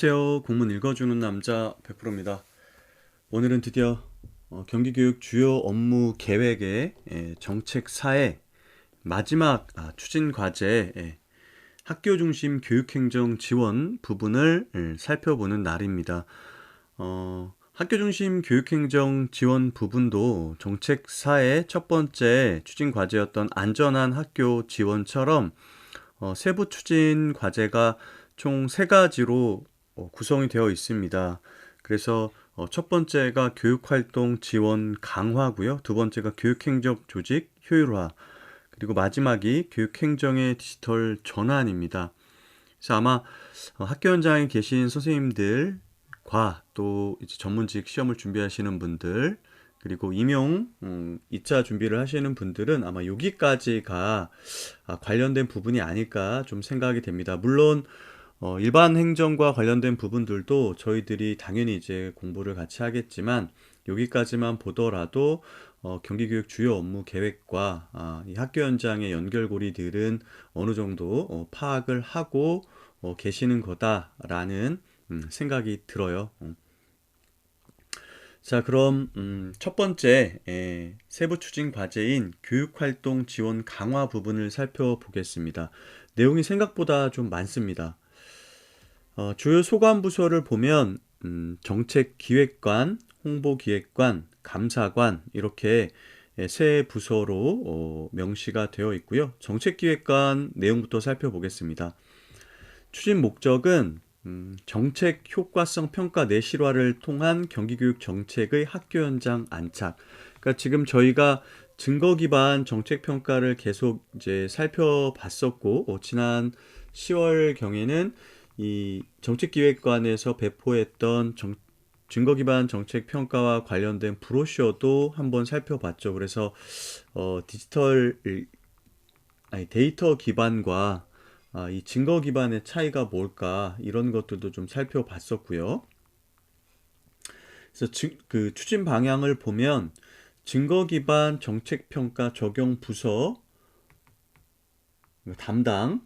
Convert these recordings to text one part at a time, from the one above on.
안녕하세요. 공문 읽어주는 남자 100%입니다. 오늘은 드디어 경기교육 주요 업무 계획의 정책 4의 마지막 추진 과제 학교 중심 교육행정 지원 부분을 살펴보는 날입니다. 학교 중심 교육행정 지원 부분도 정책 4의 첫 번째 추진 과제였던 안전한 학교 지원처럼 세부 추진 과제가 총 세가지로 구성이 되어 있습니다. 그래서 첫 번째가 교육활동 지원 강화고요. 두 번째가 교육행정 조직 효율화, 그리고 마지막이 교육행정의 디지털 전환입니다. 그래서 아마 학교 현장에 계신 선생님들과 또 이제 전문직 시험을 준비하시는 분들, 그리고 임용 2차 준비를 하시는 분들은 아마 여기까지가 관련된 부분이 아닐까 좀 생각이 됩니다. 물론 일반 행정과 관련된 부분들도 저희들이 당연히 이제 공부를 같이 하겠지만 여기까지만 보더라도 경기교육 주요 업무 계획과 이 학교 현장의 연결고리들은 어느 정도 파악을 하고 계시는 거다라는 생각이 들어요. 자, 그럼 첫 번째 세부 추진 과제인 교육활동 지원 강화 부분을 살펴보겠습니다. 내용이 생각보다 좀 많습니다. 주요 소관 부서를 보면 정책기획관, 홍보기획관, 감사관 이렇게 세 부서로 명시가 되어 있고요. 정책기획관 내용부터 살펴보겠습니다. 추진 목적은 정책 효과성 평가 내실화를 통한 경기교육 정책의 학교 현장 안착. 그러니까 지금 저희가 증거 기반 정책 평가를 계속 이제 살펴봤었고, 지난 10월 경에는 이 정책기획관에서 배포했던 증거 기반 정책 평가와 관련된 브로셔도 한번 살펴봤죠. 그래서 디지털 데이터 기반과 이 증거 기반의 차이가 뭘까 이런 것들도 좀 살펴봤었고요. 그래서 그 추진 방향을 보면 증거 기반 정책 평가 적용 부서 담당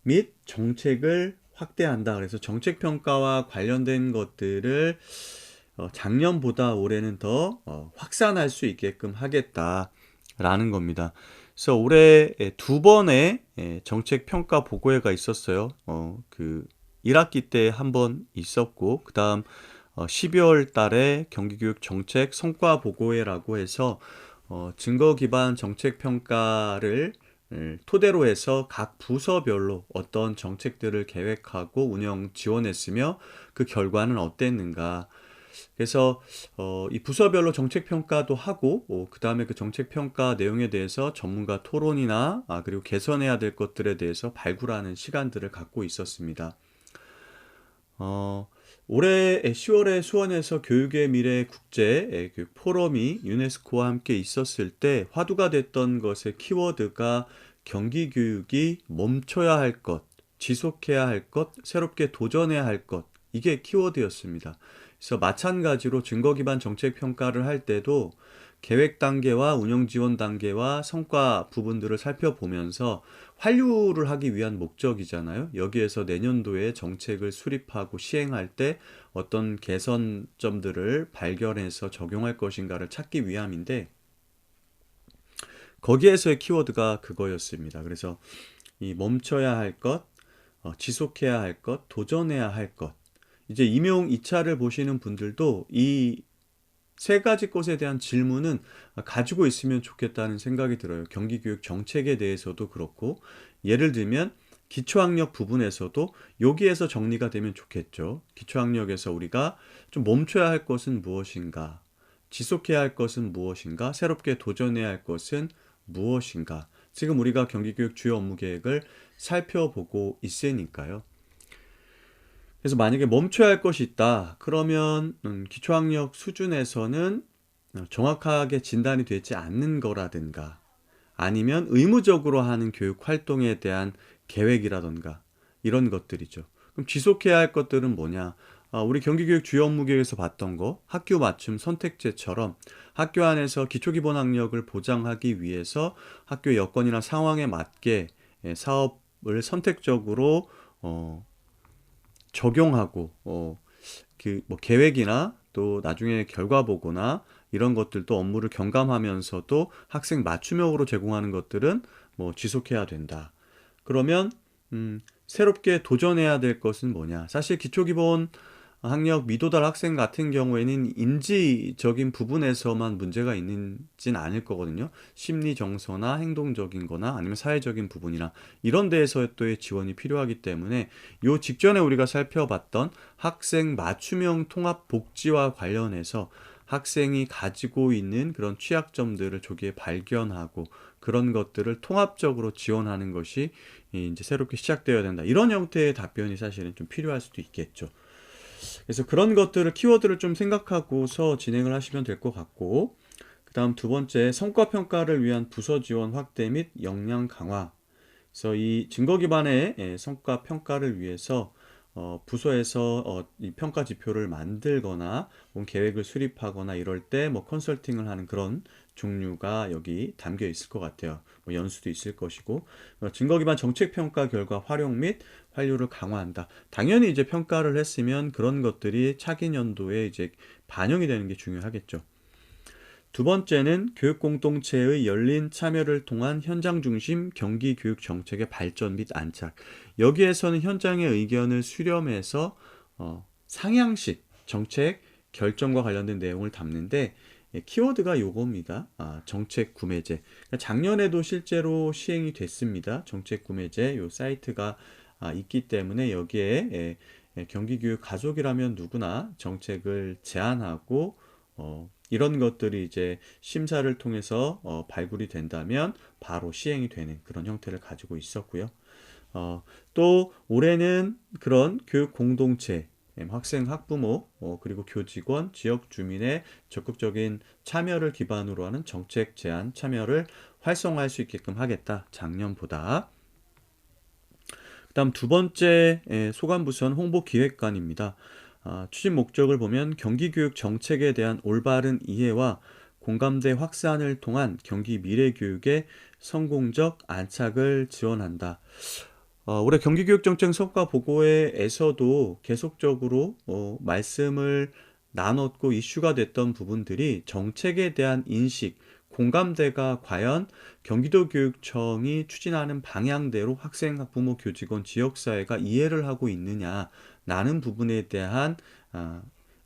및 정책을 확대한다. 그래서 정책 평가와 관련된 것들을 작년보다 올해는 더 확산할 수 있게끔 하겠다라는 겁니다. 그래서 올해 두 번의 정책 평가 보고회가 있었어요. 그 1학기 때 한 번 있었고, 그 다음 12월 달에 경기교육 정책 성과 보고회라고 해서 증거 기반 정책 평가를 토대로 해서 각 부서별로 어떤 정책들을 계획하고 운영 지원했으며 그 결과는 어땠는가. 그래서 이 부서별로 정책 평가도 하고 그 다음에 그 정책 평가 내용에 대해서 전문가 토론이나 그리고 개선해야 될 것들에 대해서 발굴하는 시간들을 갖고 있었습니다. 올해 10월에 수원에서 교육의 미래 국제 교육 포럼이 유네스코와 함께 있었을 때 화두가 됐던 것의 키워드가 경기 교육이 멈춰야 할 것, 지속해야 할 것, 새롭게 도전해야 할 것, 이게 키워드였습니다. 그래서 마찬가지로 증거 기반 정책 평가를 할 때도 계획 단계와 운영 지원 단계와 성과 부분들을 살펴보면서 환류를 하기 위한 목적이잖아요. 여기에서 내년도에 정책을 수립하고 시행할 때 어떤 개선점들을 발견해서 적용할 것인가를 찾기 위함인데 거기에서의 키워드가 그거였습니다. 그래서 이 멈춰야 할 것, 지속해야 할 것, 도전해야 할 것. 이제 임용 2차를 보시는 분들도 이 세 가지 것에 대한 질문은 가지고 있으면 좋겠다는 생각이 들어요. 경기교육 정책에 대해서도 그렇고, 예를 들면 기초학력 부분에서도 여기에서 정리가 되면 좋겠죠. 기초학력에서 우리가 좀 멈춰야 할 것은 무엇인가, 지속해야 할 것은 무엇인가, 새롭게 도전해야 할 것은 무엇인가. 지금 우리가 경기교육 주요 업무 계획을 살펴보고 있으니까요. 그래서 만약에 멈춰야 할 것이 있다. 그러면 기초학력 수준에서는 정확하게 진단이 되지 않는 거라든가 아니면 의무적으로 하는 교육 활동에 대한 계획이라든가 이런 것들이죠. 그럼 지속해야 할 것들은 뭐냐? 우리 경기교육 주요 업무계획에서 봤던 거 학교 맞춤 선택제처럼 학교 안에서 기초기본학력을 보장하기 위해서 학교 여건이나 상황에 맞게 사업을 선택적으로 적용하고 그 뭐 계획이나 또 나중에 결과 보고나 이런 것들도 업무를 경감하면서도 학생 맞춤형으로 제공하는 것들은 뭐 지속해야 된다. 그러면 새롭게 도전해야 될 것은 뭐냐? 사실 기초기본 학력 미도달 학생 같은 경우에는 인지적인 부분에서만 문제가 있는진 않을 거거든요. 심리 정서나 행동적인 거나 아니면 사회적인 부분이나 이런 데에서의 지원이 필요하기 때문에 요 직전에 우리가 살펴봤던 학생 맞춤형 통합 복지와 관련해서 학생이 가지고 있는 그런 취약점들을 조기에 발견하고 그런 것들을 통합적으로 지원하는 것이 이제 새롭게 시작되어야 된다. 이런 형태의 답변이 사실은 좀 필요할 수도 있겠죠. 그래서 그런 것들을 키워드를 좀 생각하고서 진행을 하시면 될 것 같고, 그 다음 두 번째, 성과 평가를 위한 부서 지원 확대 및 역량 강화. 그래서 이 증거 기반의 성과 평가를 위해서 부서에서 이 평가 지표를 만들거나 혹은 계획을 수립하거나 이럴 때 뭐 컨설팅을 하는 그런 종류가 여기 담겨 있을 것 같아요. 뭐 연수도 있을 것이고 증거 기반 정책 평가 결과 활용 및 활용을 강화한다. 당연히 이제 평가를 했으면 그런 것들이 차기 년도에 이제 반영이 되는 게 중요하겠죠. 두 번째는 교육 공동체의 열린 참여를 통한 현장 중심 경기 교육 정책의 발전 및 안착. 여기에서는 현장의 의견을 수렴해서 상향식 정책 결정과 관련된 내용을 담는데 키워드가 요겁니다. 정책 구매제. 그러니까 작년에도 실제로 시행이 됐습니다. 정책 구매제 요 사이트가 있기 때문에 여기에 경기교육 가족이라면 누구나 정책을 제안하고 이런 것들이 이제 심사를 통해서 발굴이 된다면 바로 시행이 되는 그런 형태를 가지고 있었고요. 또 올해는 그런 교육 공동체, 학생, 학부모, 그리고 교직원, 지역 주민의 적극적인 참여를 기반으로 하는 정책 제안 참여를 활성화할 수 있게끔 하겠다. 작년보다. 그다음 두 번째 소관부서는 홍보기획관입니다. 추진 목적을 보면 경기교육 정책에 대한 올바른 이해와 공감대 확산을 통한 경기 미래교육의 성공적 안착을 지원한다. 올해 경기교육정책 성과 보고회에서도 계속적으로 말씀을 나눴고 이슈가 됐던 부분들이 정책에 대한 인식, 공감대가 과연 경기도 교육청이 추진하는 방향대로 학생, 학부모, 교직원, 지역사회가 이해를 하고 있느냐라는 부분에 대한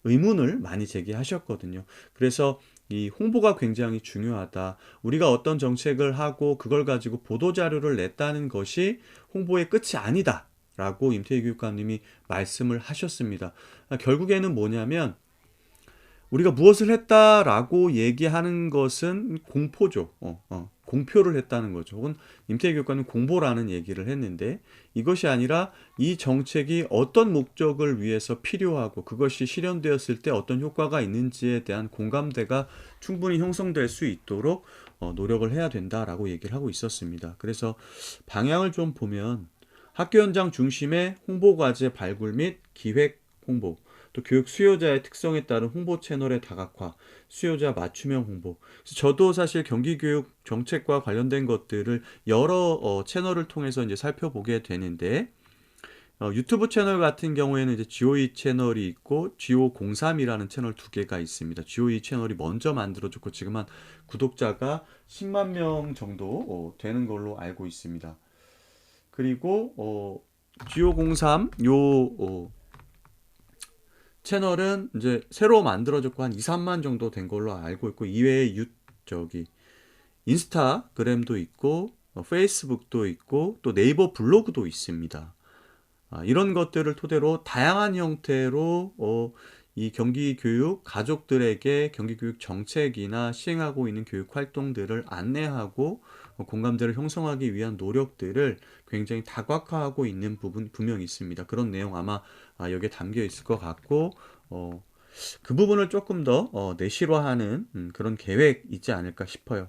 의문을 많이 제기하셨거든요. 그래서 이 홍보가 굉장히 중요하다. 우리가 어떤 정책을 하고 그걸 가지고 보도자료를 냈다는 것이 홍보의 끝이 아니다. 라고 임태희 교육감님이 말씀을 하셨습니다. 결국에는 뭐냐면 우리가 무엇을 했다라고 얘기하는 것은 공포죠. 공표를 했다는 거죠. 혹은 임태희 교육관은 공보라는 얘기를 했는데 이것이 아니라 이 정책이 어떤 목적을 위해서 필요하고 그것이 실현되었을 때 어떤 효과가 있는지에 대한 공감대가 충분히 형성될 수 있도록 노력을 해야 된다라고 얘기를 하고 있었습니다. 그래서 방향을 좀 보면 학교 현장 중심의 홍보과제 발굴 및 기획 홍보, 또 교육 수요자의 특성에 따른 홍보 채널의 다각화, 수요자 맞춤형 홍보. 그래서 저도 사실 경기교육 정책과 관련된 것들을 여러 채널을 통해서 이제 살펴보게 되는데 유튜브 채널 같은 경우에는 이제 GOE 채널이 있고 GO03이라는 채널 두 개가 있습니다. GOE 채널이 먼저 만들어졌고 지금 한 구독자가 10만 명 정도 되는 걸로 알고 있습니다. 그리고 GO03 요 채널은 이제 새로 만들어졌고 한 2, 3만 정도 된 걸로 알고 있고 이외에 저기 인스타그램도 있고 페이스북도 있고 또 네이버 블로그도 있습니다. 이런 것들을 토대로 다양한 형태로 이 경기교육 가족들에게 경기교육 정책이나 시행하고 있는 교육 활동들을 안내하고 공감대를 형성하기 위한 노력들을 굉장히 다각화하고 있는 부분 분명히 있습니다. 그런 내용 아마 여기에 담겨 있을 것 같고 그 부분을 조금 더 내실화하는 그런 계획 있지 않을까 싶어요.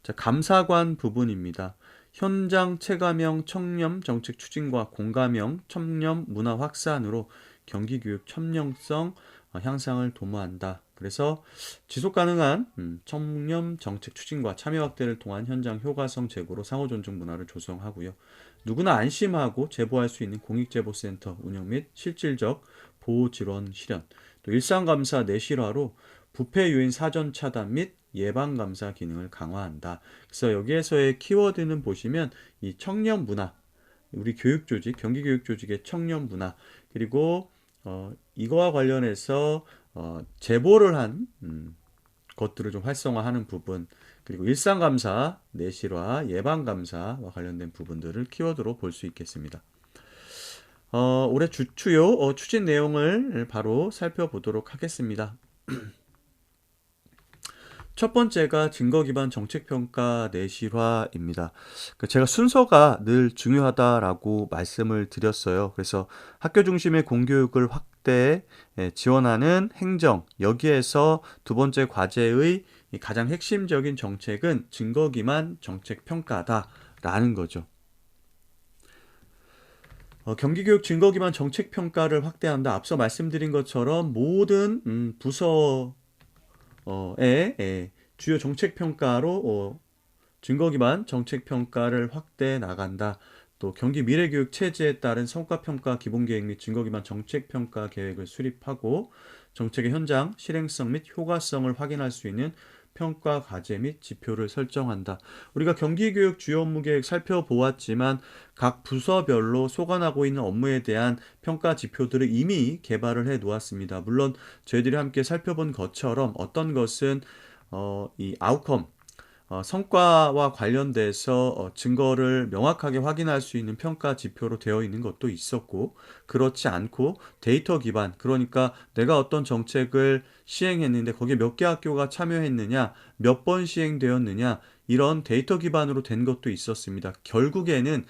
자, 감사관 부분입니다. 현장 체감형 청렴 정책 추진과 공감형 청렴 문화 확산으로 경기교육 청렴성 향상을 도모한다. 그래서 지속 가능한 청렴 정책 추진과 참여 확대를 통한 현장 효과성 제고로 상호 존중 문화를 조성하고요. 누구나 안심하고 제보할 수 있는 공익제보센터 운영 및 실질적 보호 지원 실현, 또 일상감사 내실화로 부패 요인 사전 차단 및 예방 감사 기능을 강화한다. 그래서 여기에서의 키워드는 보시면 이 청렴 문화, 우리 교육조직, 경기교육조직의 청렴 문화, 그리고 이거와 관련해서 제보를 한 것들을 좀 활성화하는 부분, 그리고 일상감사, 내실화, 예방감사와 관련된 부분들을 키워드로 볼 수 있겠습니다. 올해 주요 추진 내용을 바로 살펴보도록 하겠습니다. 첫 번째가 증거 기반 정책 평가 내실화입니다. 제가 순서가 늘 중요하다라고 말씀을 드렸어요. 그래서 학교 중심의 공교육을 확대 지원하는 행정, 여기에서 두 번째 과제의 가장 핵심적인 정책은 증거 기반 정책 평가다라는 거죠. 경기교육 증거 기반 정책 평가를 확대한다. 앞서 말씀드린 것처럼 모든 부서 주요 정책 평가로 증거 기반 정책 평가를 확대해 나간다. 또 경기 미래교육 체제에 따른 성과 평가 기본 계획 및 증거 기반 정책 평가 계획을 수립하고 정책의 현장 실행성 및 효과성을 확인할 수 있는 평가 과제 및 지표를 설정한다. 우리가 경기교육 주요 업무 계획 살펴보았지만 각 부서별로 소관하고 있는 업무에 대한 평가 지표들을 이미 개발을 해 놓았습니다. 물론 저희들이 함께 살펴본 것처럼 어떤 것은 이 아웃컴, 성과와 관련돼서 증거를 명확하게 확인할 수 있는 평가 지표로 되어 있는 것도 있었고, 그렇지 않고 데이터 기반, 그러니까 내가 어떤 정책을 시행했는데 거기에 몇 개 학교가 참여했느냐, 몇 번 시행되었느냐, 이런 데이터 기반으로 된 것도 있었습니다. 결국에는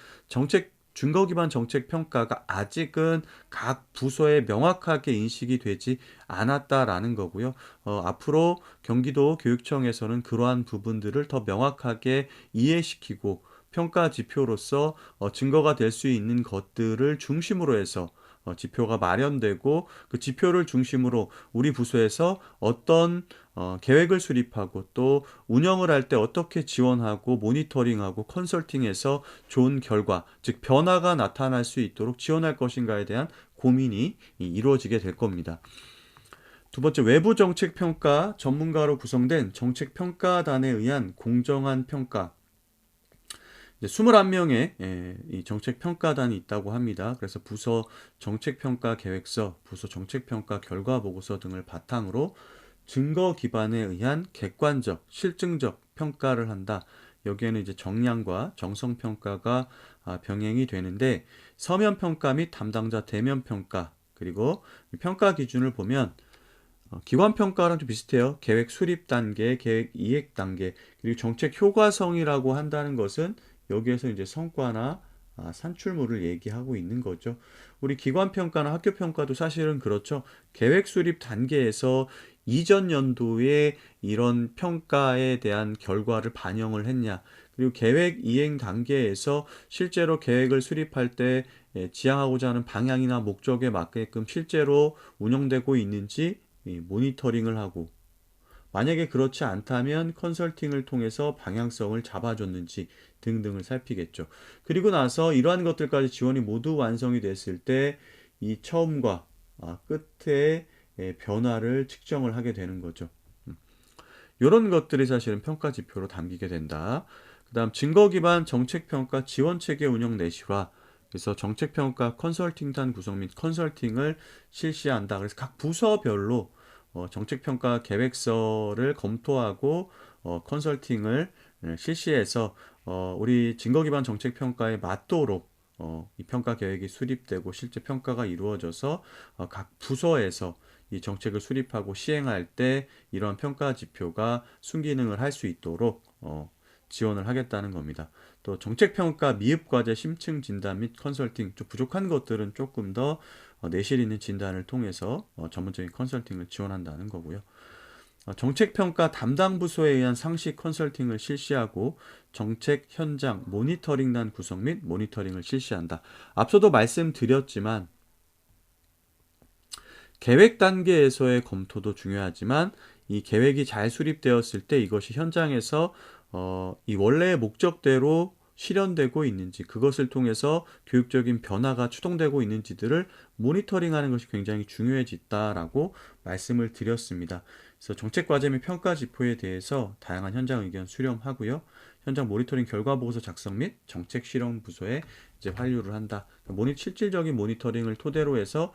증거 기반 정책 평가가 아직은 각 부서에 명확하게 인식이 되지 않았다라는 거고요. 앞으로 경기도 교육청에서는 그러한 부분들을 더 명확하게 이해시키고 평가 지표로서 증거가 될 수 있는 것들을 중심으로 해서 지표가 마련되고 그 지표를 중심으로 우리 부서에서 어떤 계획을 수립하고 또 운영을 할 때 어떻게 지원하고 모니터링하고 컨설팅해서 좋은 결과, 즉 변화가 나타날 수 있도록 지원할 것인가에 대한 고민이 이루어지게 될 겁니다. 두 번째, 외부 정책 평가 전문가로 구성된 정책 평가단에 의한 공정한 평가. 21명의 이 정책 평가단이 있다고 합니다. 그래서 부서 정책 평가 계획서, 부서 정책 평가 결과 보고서 등을 바탕으로 증거 기반에 의한 객관적, 실증적 평가를 한다. 여기에는 이제 정량과 정성 평가가 병행이 되는데 서면 평가 및 담당자 대면 평가, 그리고 평가 기준을 보면 기관 평가랑 좀 비슷해요. 계획 수립 단계, 계획 이행 단계, 그리고 정책 효과성이라고 한다는 것은 여기에서 이제 성과나 산출물을 얘기하고 있는 거죠. 우리 기관 평가나 학교 평가도 사실은 그렇죠. 계획 수립 단계에서 이전 연도에 이런 평가에 대한 결과를 반영을 했냐, 그리고 계획 이행 단계에서 실제로 계획을 수립할 때 지향하고자 하는 방향이나 목적에 맞게끔 실제로 운영되고 있는지 모니터링을 하고, 만약에 그렇지 않다면 컨설팅을 통해서 방향성을 잡아줬는지 등등을 살피겠죠. 그리고 나서 이러한 것들까지 지원이 모두 완성이 됐을 때 이 처음과 끝의 변화를 측정을 하게 되는 거죠. 이런 것들이 사실은 평가 지표로 담기게 된다. 그 다음 증거 기반 정책 평가 지원 체계 운영 내실화. 그래서 정책 평가 컨설팅단 구성 및 컨설팅을 실시한다. 그래서 각 부서별로 정책 평가 계획서를 검토하고 컨설팅을 실시해서 우리 증거 기반 정책 평가에 맞도록 이 평가 계획이 수립되고 실제 평가가 이루어져서 각 부서에서 이 정책을 수립하고 시행할 때 이런 평가 지표가 순기능을 할 수 있도록 지원을 하겠다는 겁니다. 또 정책평가 미흡과제 심층 진단 및 컨설팅, 좀 부족한 것들은 조금 더 내실 있는 진단을 통해서 전문적인 컨설팅을 지원한다는 거고요. 정책평가 담당 부서에 의한 상시 컨설팅을 실시하고 정책 현장 모니터링단 구성 및 모니터링을 실시한다. 앞서도 말씀드렸지만 계획 단계에서의 검토도 중요하지만 이 계획이 잘 수립되었을 때 이것이 현장에서 이 원래의 목적대로 실현되고 있는지, 그것을 통해서 교육적인 변화가 추동되고 있는지들을 모니터링하는 것이 굉장히 중요해졌다라고 말씀을 드렸습니다. 그래서 정책과제 및 평가지표에 대해서 다양한 현장 의견 수렴하고요. 현장 모니터링 결과 보고서 작성 및 정책 실행 부서에 이제 환류를 한다. 실질적인 모니터링을 토대로 해서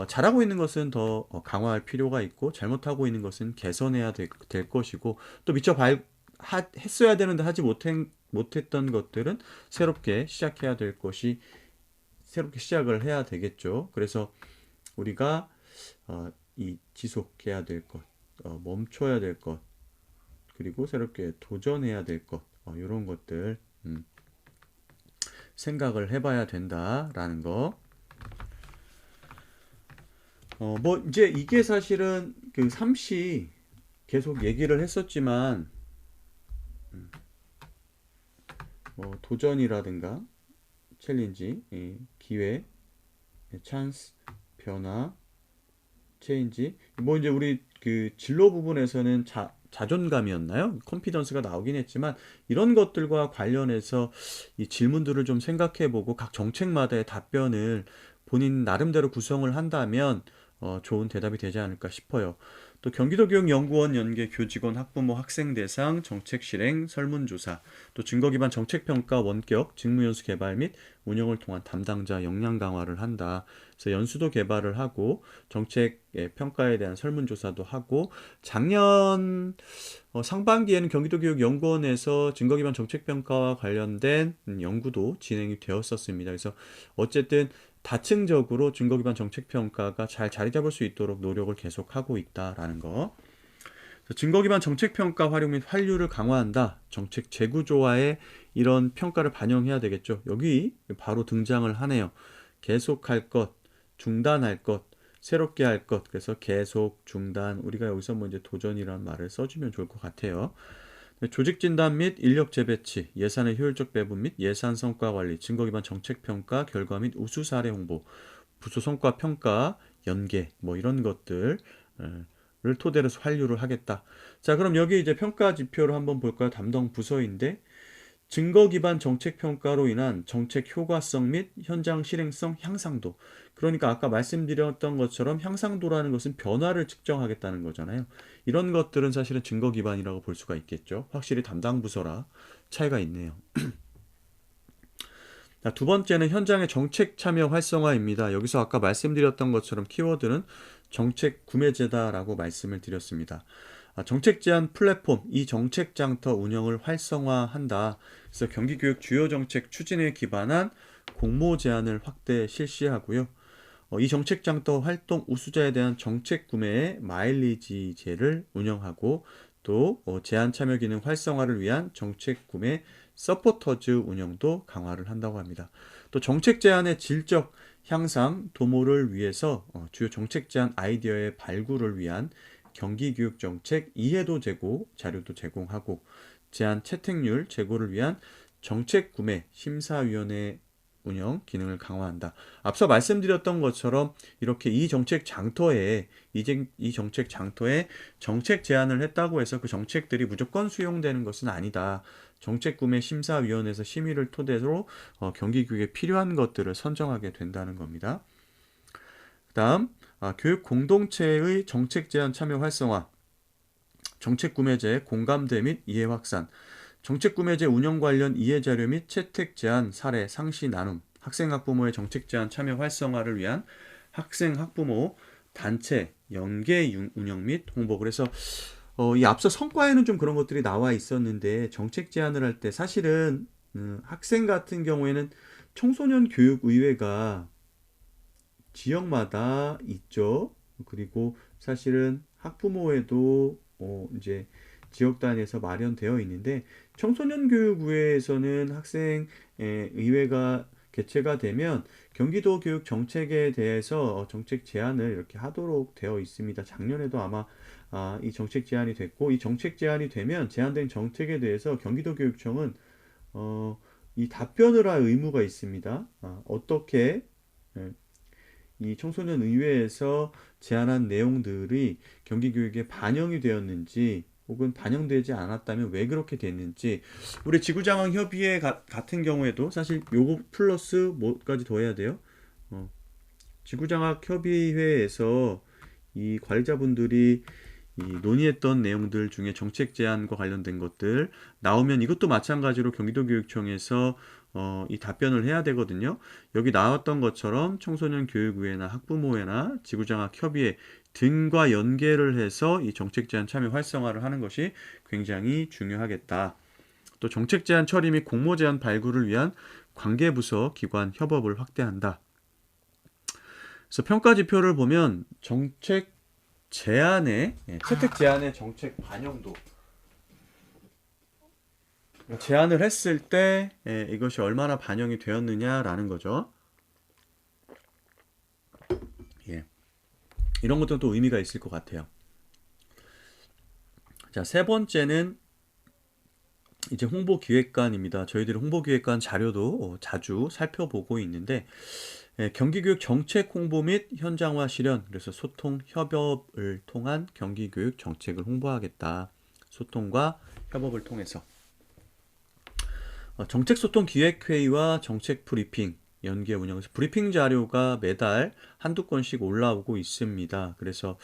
잘하고 있는 것은 더 강화할 필요가 있고, 잘못하고 있는 것은 개선해야 될 것이고, 또 했어야 되는데 하지 못했던 것들은 새롭게 시작을 해야 되겠죠. 그래서 우리가 이 지속해야 될 것, 멈춰야 될 것, 그리고 새롭게 도전해야 될 것, 이런 것들 생각을 해봐야 된다라는 거. 뭐 이제 이게 사실은 그 삼시 계속 얘기를 했었지만, 도전이라든가 챌린지, 기회, 찬스, 변화, 체인지. 뭐 이제 우리 그 진로 부분에서는 자존감이었나요? 컨피던스가 나오긴 했지만, 이런 것들과 관련해서 이 질문들을 좀 생각해보고 각 정책마다의 답변을 본인 나름대로 구성을 한다면 좋은 대답이 되지 않을까 싶어요. 또 경기도교육연구원 연계 교직원 학부모 학생 대상 정책 실행 설문조사, 또 증거 기반 정책 평가 원격 직무 연수 개발 및 운영을 통한 담당자 역량 강화를 한다. 그래서 연수도 개발을 하고 정책 평가에 대한 설문조사도 하고, 작년 상반기에는 경기도교육연구원에서 증거 기반 정책 평가와 관련된 연구도 진행이 되었었습니다. 그래서 어쨌든 다층적으로 증거 기반 정책 평가가 잘 자리 잡을 수 있도록 노력을 계속하고 있다라는 거. 증거 기반 정책 평가 활용 및 환류를 강화한다. 정책 재구조화에 이런 평가를 반영해야 되겠죠. 여기 바로 등장을 하네요. 계속할 것, 중단할 것, 새롭게 할 것. 그래서 계속, 중단. 우리가 여기서 뭐 이제 도전이라는 말을 써주면 좋을 것 같아요. 조직 진단 및 인력 재배치, 예산의 효율적 배분 및 예산 성과 관리, 증거 기반 정책 평가, 결과 및 우수 사례 홍보, 부수 성과 평가, 연계, 뭐 이런 것들을 토대로 해서 환류를 하겠다. 자, 그럼 여기 이제 평가 지표를 한번 볼까요? 담당 부서인데, 증거 기반 정책 평가로 인한 정책 효과성 및 현장 실행성 향상도. 그러니까 아까 말씀드렸던 것처럼 향상도라는 것은 변화를 측정하겠다는 거잖아요. 이런 것들은 사실은 증거 기반이라고 볼 수가 있겠죠. 확실히 담당 부서라 차이가 있네요. 자, 두 번째는 현장의 정책 참여 활성화입니다. 여기서 아까 말씀드렸던 것처럼 키워드는 정책 구매제다라고 말씀을 드렸습니다. 정책 제안 플랫폼, 이 정책 장터 운영을 활성화한다. 그래서 경기교육 주요 정책 추진에 기반한 공모 제안을 확대 실시하고요. 이 정책 장터 활동 우수자에 대한 정책 구매의 마일리지제를 운영하고, 또 제안 참여 기능 활성화를 위한 정책 구매 서포터즈 운영도 강화를 한다고 합니다. 또 정책 제안의 질적 향상 도모를 위해서 주요 정책 제안 아이디어의 발굴을 위한 경기교육정책 이해도 제고 자료도 제공하고, 제안 채택률 제고를 위한 정책 구매 심사위원회 운영 기능을 강화한다. 앞서 말씀드렸던 것처럼 이렇게 이 정책 장터에 정책 제안을 했다고 해서 그 정책들이 무조건 수용되는 것은 아니다. 정책 구매 심사위원회에서 심의를 토대로 경기교육에 필요한 것들을 선정하게 된다는 겁니다. 그다음 교육 공동체의 정책 제안 참여 활성화, 정책 구매제 공감대 및 이해 확산, 정책 구매제 운영 관련 이해 자료 및 채택 제안 사례 상시 나눔, 학생 학부모의 정책 제안 참여 활성화를 위한 학생 학부모 단체 연계 운영 및 홍보. 그래서 이 앞서 성과에는 좀 그런 것들이 나와 있었는데, 정책 제안을 할 때 사실은 학생 같은 경우에는 청소년 교육의회가 지역마다 있죠. 그리고 사실은 학부모회도 이제 지역 단위에서 마련되어 있는데, 청소년 교육의회에서는 학생 의회가 개최가 되면 경기도 교육 정책에 대해서 정책 제안을 이렇게 하도록 되어 있습니다. 작년에도 아마 이 정책 제안이 됐고, 이 정책 제안이 되면 제안된 정책에 대해서 경기도 교육청은 이 답변을 할 의무가 있습니다. 어떻게 이 청소년 의회에서 제안한 내용들이 경기교육에 반영이 되었는지 혹은 반영되지 않았다면 왜 그렇게 됐는지 우리 지구장학협의회 같은 경우에도 사실 요거 플러스 뭐까지 더 해야 돼요? 어, 지구장학협의회에서 이 관리자분들이 이 논의했던 내용들 중에 정책 제안과 관련된 것들 나오면 이것도 마찬가지로 경기도교육청에서 이 답변을 해야 되거든요. 여기 나왔던 것처럼 청소년 교육위회나 학부모회나 지구장학협의회 등과 연계를 해서 이 정책 제안 참여 활성화를 하는 것이 굉장히 중요하겠다. 또 정책 제안 처리 및 공모 제안 발굴을 위한 관계부서 기관 협업을 확대한다. 그래서 평가 지표를 보면 정책 제안의 채택 제안의 정책 반영도 제안을 했을 때 이것이 얼마나 반영이 되었느냐라는 거죠. 예. 이런 것도 또 의미가 있을 것 같아요. 자, 세 번째는 이제 홍보기획관입니다. 저희들이 홍보기획관 자료도 자주 살펴보고 있는데 경기교육 정책 홍보 및 현장화 실현, 그래서 소통, 협업을 통한 경기교육 정책을 홍보하겠다. 소통과 협업을 통해서 정책소통기획회의와 정책브리핑 연계 운영에서 브리핑 자료가 매달 한두 건씩 올라오고 있습니다. 그래서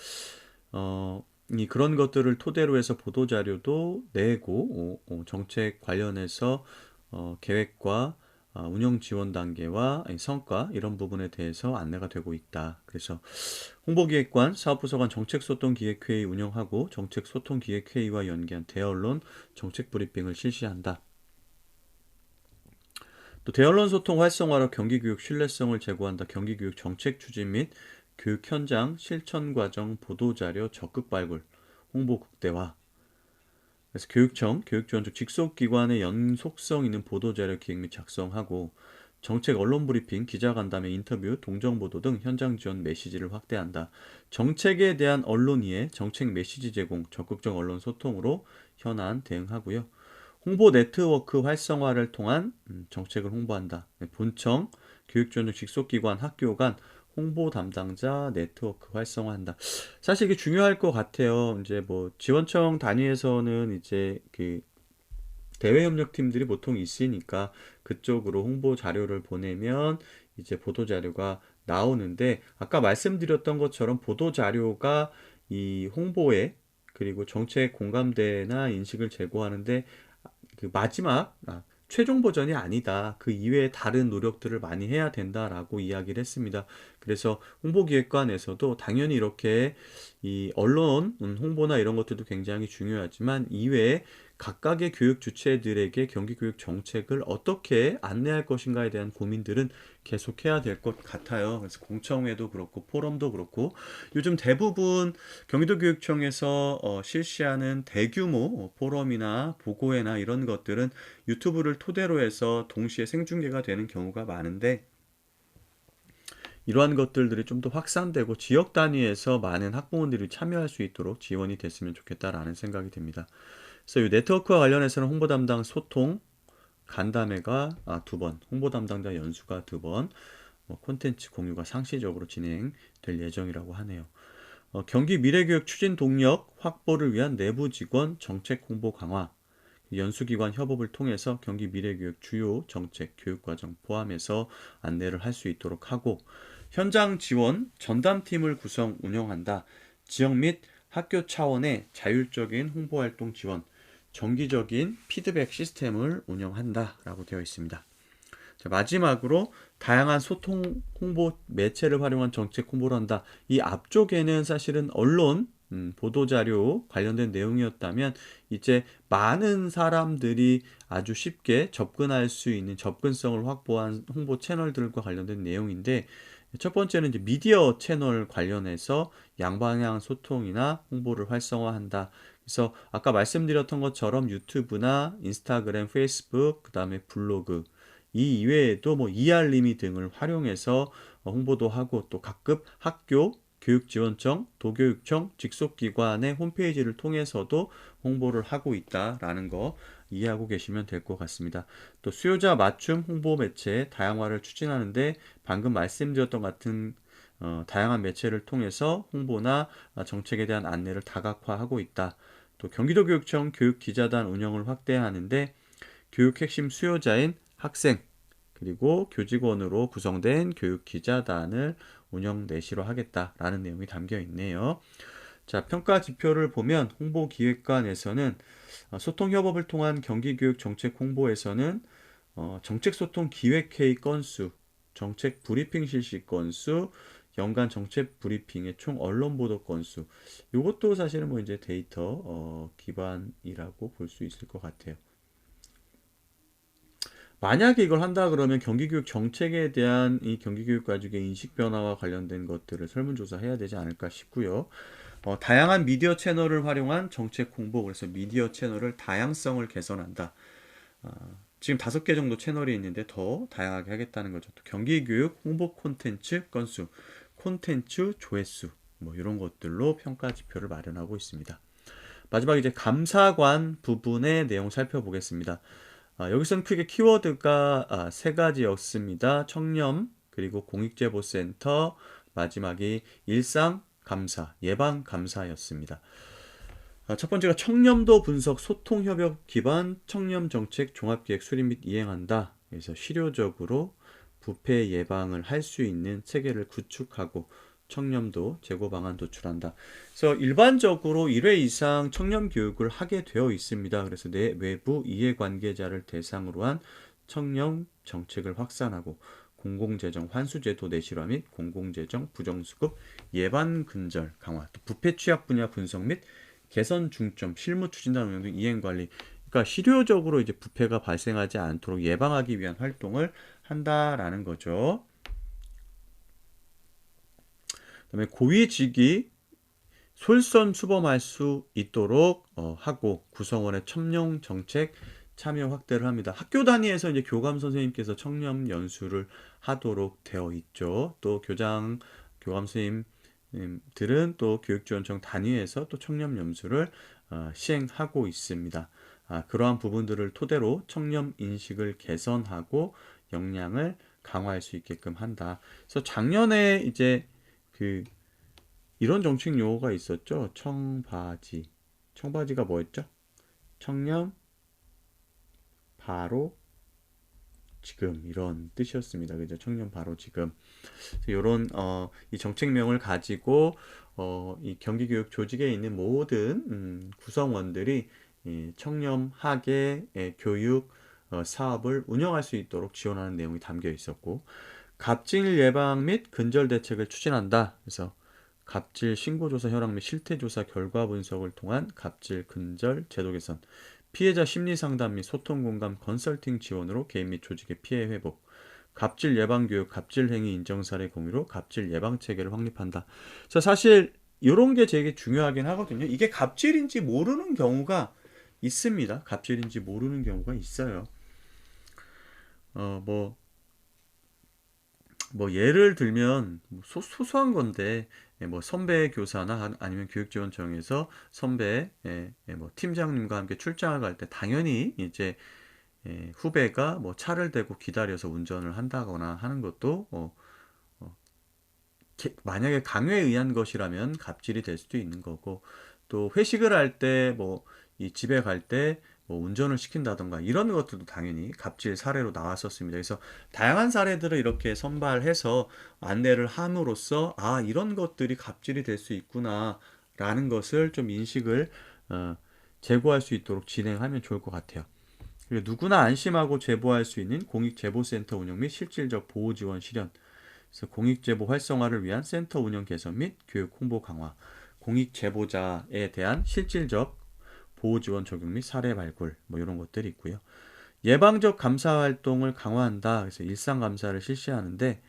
그런 것들을 토대로 해서 보도자료도 내고 정책 관련해서 계획과 운영 지원 단계와 성과 이런 부분에 대해서 안내가 되고 있다. 그래서 홍보기획관, 사업부서 간 정책소통기획회의 운영하고 정책소통기획회의와 연계한 대언론 정책브리핑을 실시한다. 또 대언론 소통 활성화로 경기교육 신뢰성을 제고한다. 경기교육 정책 추진 및 교육 현장 실천 과정 보도자료 적극 발굴, 홍보 극대화. 그래서 교육청, 교육지원청 직속기관의 연속성 있는 보도자료 기획 및 작성하고 정책 언론 브리핑, 기자간담회, 인터뷰, 동정보도 등 현장 지원 메시지를 확대한다. 정책에 대한 언론 이해, 정책 메시지 제공, 적극적 언론 소통으로 현안 대응하고요. 홍보 네트워크 활성화를 통한 정책을 홍보한다. 본청, 교육지원청 직속기관, 학교 간 홍보 담당자 네트워크 활성화한다. 사실 이게 중요할 것 같아요. 이제 뭐 지원청 단위에서는 이제 그 대외협력팀들이 보통 있으니까 그쪽으로 홍보 자료를 보내면 이제 보도 자료가 나오는데 아까 말씀드렸던 것처럼 보도 자료가 이 홍보에 그리고 정책 공감대나 인식을 제고하는데 그 마지막 최종 버전이 아니다. 그 이외에 다른 노력들을 많이 해야 된다라고 이야기를 했습니다. 그래서 홍보기획관에서도 당연히 이렇게 이 언론 홍보나 이런 것들도 굉장히 중요하지만 이외에 각각의 교육 주체들에게 경기교육 정책을 어떻게 안내할 것인가에 대한 고민들은 계속해야 될 것 같아요. 그래서 공청회도 그렇고 포럼도 그렇고 요즘 대부분 경기도교육청에서 실시하는 대규모 포럼이나 보고회나 이런 것들은 유튜브를 토대로 해서 동시에 생중계가 되는 경우가 많은데 이러한 것들이 좀 더 확산되고 지역 단위에서 많은 학부모들이 참여할 수 있도록 지원이 됐으면 좋겠다라는 생각이 듭니다. 그래서 이 네트워크와 관련해서는 홍보 담당 소통 간담회가 2번, 홍보 담당자 연수가 2번, 콘텐츠 공유가 상시적으로 진행될 예정이라고 하네요. 경기 미래교육 추진 동력 확보를 위한 내부 직원 정책 홍보 강화, 연수기관 협업을 통해서 경기 미래교육 주요 정책 교육과정 포함해서 안내를 할 수 있도록 하고 현장 지원 전담팀을 구성 운영한다. 지역 및 학교 차원의 자율적인 홍보활동 지원, 정기적인 피드백 시스템을 운영한다라고 되어 있습니다. 자, 마지막으로 다양한 소통 홍보 매체를 활용한 정책 홍보를 한다. 이 앞쪽에는 사실은 언론 보도자료 관련된 내용이었다면 이제 많은 사람들이 아주 쉽게 접근할 수 있는 접근성을 확보한 홍보 채널들과 관련된 내용인데 첫 번째는 이제 미디어 채널 관련해서 양방향 소통이나 홍보를 활성화한다. 그래서 아까 말씀드렸던 것처럼 유튜브나 인스타그램, 페이스북, 그다음에 블로그 이 이외에도 뭐 이알림이 등을 활용해서 홍보도 하고 또 각급 학교, 교육지원청, 도교육청, 직속기관의 홈페이지를 통해서도 홍보를 하고 있다라는 거 이해하고 계시면 될 것 같습니다. 또 수요자 맞춤 홍보 매체 다양화를 추진하는데 방금 말씀드렸던 같은 다양한 매체를 통해서 홍보나 정책에 대한 안내를 다각화하고 있다. 또 경기도교육청 교육기자단 운영을 확대하는데 교육 핵심 수요자인 학생 그리고 교직원으로 구성된 교육기자단을 운영 내시로 하겠다라는 내용이 담겨 있네요. 자, 평가 지표를 보면 홍보기획관에서는 소통협업을 통한 경기교육 정책 홍보에서는 정책 소통 기획회의 건수, 정책 브리핑 실시 건수, 연간 정책 브리핑의 총 언론 보도 건수. 이것도 사실은 뭐 이제 데이터 기반이라고 볼 수 있을 것 같아요. 만약에 이걸 한다 그러면 경기교육 정책에 대한 이 경기교육 가족의 인식 변화와 관련된 것들을 설문조사해야 되지 않을까 싶고요. 다양한 미디어 채널을 활용한 정책 홍보, 그래서 미디어 채널을 다양성을 개선한다. 지금 5개 정도 채널이 있는데 더 다양하게 하겠다는 거죠. 또 경기교육 홍보 콘텐츠 건수, 콘텐츠 조회수, 뭐 이런 것들로 평가 지표를 마련하고 있습니다. 마지막 이제 감사관 부분의 내용 살펴보겠습니다. 여기서는 크게 키워드가 세 가지였습니다. 청렴, 그리고 공익제보센터, 마지막이 일상감사, 예방감사였습니다. 첫 번째가 청렴도 분석, 소통협력 기반 청렴정책 종합기획 수립 및 이행한다. 그래서 실효적으로 부패 예방을 할 수 있는 체계를 구축하고 청렴도 제고 방안 도출한다. 그래서 일반적으로 1회 이상 청렴 교육을 하게 되어 있습니다. 그래서 내 외부 이해관계자를 대상으로 한 청렴 정책을 확산하고 공공재정 환수제도 내실화 및 공공재정 부정수급 예방 근절 강화, 또 부패 취약 분야 분석 및 개선 중점, 실무 추진단 운영 등 이행 관리. 그러니까 실효적으로 이제 부패가 발생하지 않도록 예방하기 위한 활동을 한다라는 거죠. 그다음에 고위직이 솔선수범할 수 있도록 하고 구성원의 청렴 정책 참여 확대를 합니다. 학교 단위에서 이제 교감 선생님께서 청렴 연수를 하도록 되어 있죠. 또 교감 선생님들은 또 교육지원청 단위에서 또 청렴 연수를 시행하고 있습니다. 그러한 부분들을 토대로 청렴 인식을 개선하고 역량을 강화할 수 있게끔 한다. 그래서 작년에 이제 그 이런 정책 용어가 있었죠. 청바지. 청바지가 뭐였죠? 청렴 바로 지금 이런 뜻이었습니다. 그죠? 청렴 바로 지금. 이런 이 정책명을 가지고 이 경기교육 조직에 있는 모든 구성원들이 이 청렴하게 교육 사업을 운영할 수 있도록 지원하는 내용이 담겨 있었고, 갑질 예방 및 근절 대책을 추진한다. 그래서 갑질 신고조사 현황 및 실태조사 결과 분석을 통한 갑질 근절 제도 개선, 피해자 심리 상담 및 소통 공감 컨설팅 지원으로 개인 및 조직의 피해 회복, 갑질 예방 교육, 갑질 행위 인정 사례 공유로 갑질 예방 체계를 확립한다. 자, 사실 이런 게 되게 중요하긴 하거든요. 이게 갑질인지 모르는 경우가 있습니다. 갑질인지 모르는 경우가 있어요. 뭐 예를 들면 소소한 건데 뭐 선배 교사나 아니면 교육지원청에서 선배 뭐 팀장님과 함께 출장을 갈 때 당연히 이제 후배가 뭐 차를 대고 기다려서 운전을 한다거나 하는 것도 만약에 강요에 의한 것이라면 갑질이 될 수도 있는 거고, 또 회식을 할 때 뭐 이 집에 갈 때 뭐 운전을 시킨다던가 이런 것들도 당연히 갑질 사례로 나왔었습니다. 그래서 다양한 사례들을 이렇게 선발해서 안내를 함으로써 이런 것들이 갑질이 될 수 있구나라는 것을 좀 인식을 제고할 수 있도록 진행하면 좋을 것 같아요. 그리고 누구나 안심하고 제보할 수 있는 공익제보센터 운영 및 실질적 보호 지원 실현, 그래서 공익제보 활성화를 위한 센터 운영 개선 및 교육 홍보 강화, 공익제보자에 대한 실질적 보호 지원 적용 및 사례 발굴, 뭐 이런 것들이 있고요. 예방적 감사 활동을 강화한다. 그래서 일상 감사를 실시하는데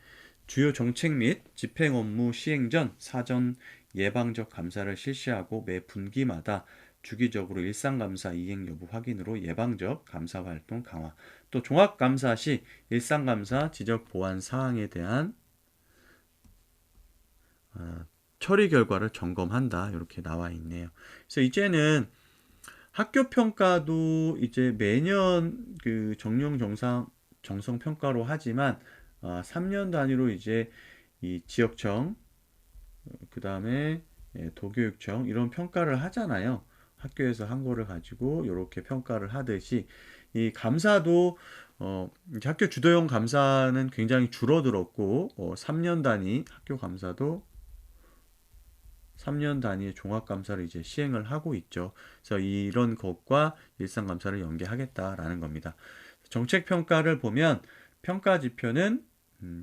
주요 정책 및 집행 업무 시행 전 사전 예방적 감사를 실시하고 매 분기마다 주기적으로 일상 감사 이행 여부 확인으로 예방적 감사 활동 강화. 또 종합 감사 시 일상 감사 지적 보완 사항에 대한 처리 결과를 점검한다. 이렇게 나와 있네요. 그래서 이제는 학교 평가도 이제 매년 그 정성 평가로 하지만 3년 단위로 이제 이 지역청 그 다음에 도교육청 이런 평가를 하잖아요. 학교에서 한 거를 가지고 이렇게 평가를 하듯이 이 감사도 이제 학교 주도형 감사는 굉장히 줄어들었고 3년 단위 학교 감사도 3년 단위의 종합 감사를 이제 시행을 하고 있죠. 그래서 이런 것과 일상 감사를 연계하겠다라는 겁니다. 정책 평가를 보면 평가 지표는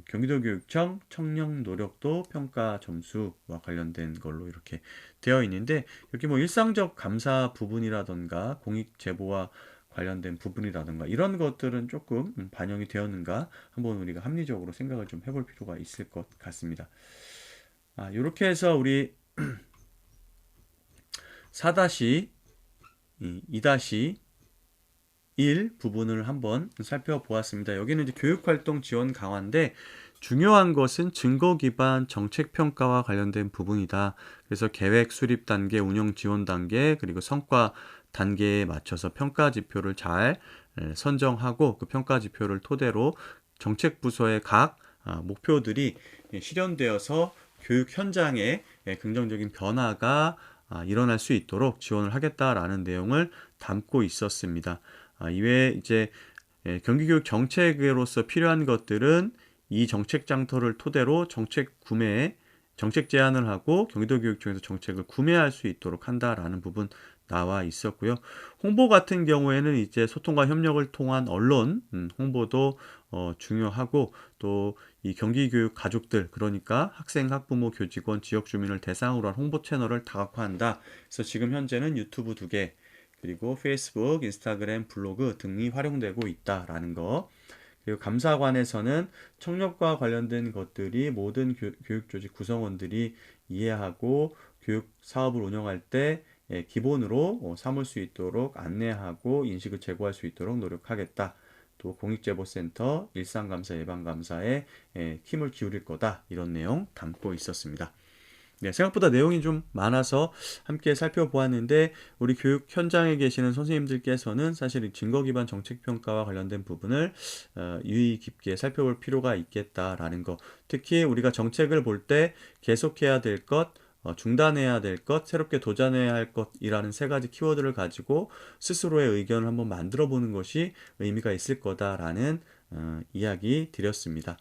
경기도교육청 청년 노력도 평가 점수와 관련된 걸로 이렇게 되어 있는데 여기 뭐 일상적 감사 부분이라던가 공익 제보와 관련된 부분이라던가 이런 것들은 조금 반영이 되었는가 한번 우리가 합리적으로 생각을 좀 해볼 필요가 있을 것 같습니다. 이렇게 해서 우리 4-2-1 부분을 한번 살펴보았습니다. 여기는 이제 교육활동 지원 강화인데 중요한 것은 증거 기반 정책 평가와 관련된 부분이다. 그래서 계획 수립 단계, 운영 지원 단계, 그리고 성과 단계에 맞춰서 평가 지표를 잘 선정하고 그 평가 지표를 토대로 정책 부서의 각 목표들이 실현되어서 교육 현장에 긍정적인 변화가 일어날 수 있도록 지원을 하겠다라는 내용을 담고 있었습니다. 이외에 이제 경기교육 정책으로서 필요한 것들은 이 정책 장터를 토대로 정책 제안을 하고 경기도교육청에서 정책을 구매할 수 있도록 한다라는 부분 나와 있었고요. 홍보 같은 경우에는 이제 소통과 협력을 통한 언론 홍보도 중요하고 또 이 경기교육 가족들 그러니까 학생, 학부모, 교직원, 지역 주민을 대상으로 한 홍보 채널을 다각화한다. 그래서 지금 현재는 유튜브 2개 그리고 페이스북, 인스타그램, 블로그 등이 활용되고 있다라는 거. 그리고 감사관에서는 청력과 관련된 것들이 모든 교육조직 구성원들이 이해하고 교육 사업을 운영할 때 기본으로 삼을 수 있도록 안내하고 인식을 제고할 수 있도록 노력하겠다. 또 공익제보센터, 일상감사, 예방감사에 힘을 기울일 거다. 이런 내용 담고 있었습니다. 네, 생각보다 내용이 좀 많아서 함께 살펴보았는데 우리 교육 현장에 계시는 선생님들께서는 사실 이 증거 기반 정책 평가와 관련된 부분을 유의 깊게 살펴볼 필요가 있겠다라는 거. 특히 우리가 정책을 볼 때 계속해야 될 것, 중단해야 될 것, 새롭게 도전해야 할 것이라는 세 가지 키워드를 가지고 스스로의 의견을 한번 만들어 보는 것이 의미가 있을 거다라는 이야기 드렸습니다.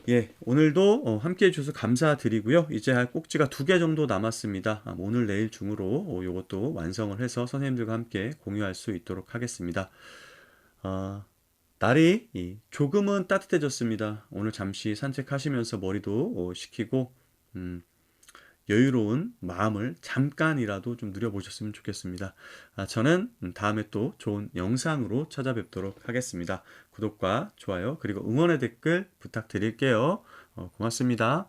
예, 오늘도 함께 해주셔서 감사드리고요. 이제 할 꼭지가 2개 정도 남았습니다. 오늘 내일 중으로 이것도 완성을 해서 선생님들과 함께 공유할 수 있도록 하겠습니다. 날이 조금은 따뜻해졌습니다. 오늘 잠시 산책하시면서 머리도 식히고 여유로운 마음을 잠깐이라도 좀 누려보셨으면 좋겠습니다. 저는 다음에 또 좋은 영상으로 찾아뵙도록 하겠습니다. 구독과 좋아요 그리고 응원의 댓글 부탁드릴게요. 고맙습니다.